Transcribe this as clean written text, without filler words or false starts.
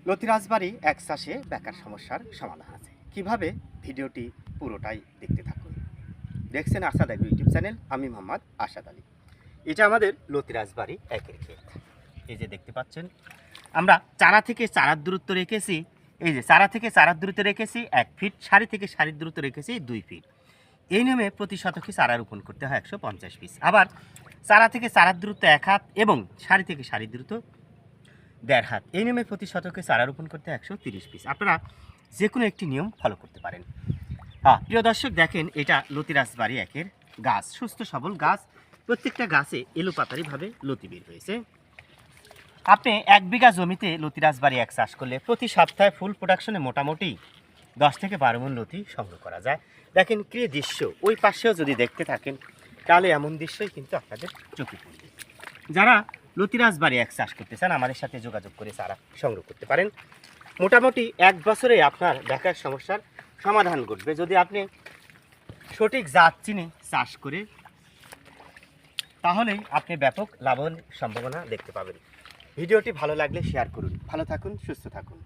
লতি রাজবাড়ী এক চাষে বেকার সমস্যার সমাধান আছে কিভাবে ভিডিওটি পুরোটাই দেখতে থাকুন। দেখছেন আসাদ আলী ইউটিউব চ্যানেল, আমি মোহাম্মদ আসাদ আলী। এটা আমাদের লতি রাজবাড়ী একের ক্ষেত। এই যে দেখতে পাচ্ছেন, আমরা চারা থেকে চারার দূরত্ব রেখেছি, এই যে চারা থেকে চারার দূরত্ব রেখেছি 1 ফিট, সারি থেকে সারির দূরত্ব রেখেছি 2 ফিট। এই নিয়মে প্রতি শতকে চারা রোপণ করতে হয় 150 পিস। আবার চারা থেকে চারার দূরত্ব 1 হাত এবং সারি থেকে সারির দূরত্ব 1.5 হাত। এই নিয়মে প্রতি শতকে চারা রোপণ করতে 130 পিস। আপনারা যে কোনো একটি নিয়ম ফলো করতে পারেন। প্রিয় দর্শক, দেখেন এটা লতি রাজবাড়ী একের গাছ, সুস্থ সবল গাছ। প্রত্যেকটা গাছে এলোপাতারিভাবে লতি বের হয়েছে। আপনি 1 বিঘা জমিতে লতি রাজবাড়ী এক চাষ করলে প্রতি সপ্তাহে ফুল প্রোডাকশনে মোটামুটি 10 থেকে 12 মণ লতি সংগ্রহ করা যায়। দেখেন কি দৃশ্য, ওই পাশেও যদি দেখতে থাকেন তাহলে এমন দৃশ্যই কিন্তু আপনাদের চোখে পড়বে। যারা লতি রাজবাড়ী এক চাষ করতে চান আমাদের সাথে যোগাযোগ করে চারা সংগ্রহ করতে পারেন। মোটামুটি 1 বছরে আপনার বেকার সমস্যার সমাধান ঘটবে যদি আপনি সঠিক জাত চিনে চাষ করে, তাহলেই আপনি ব্যাপক লাভের সম্ভাবনা দেখতে পাবেন। ভিডিওটি ভালো লাগলে শেয়ার করুন। ভালো থাকুন, সুস্থ থাকুন।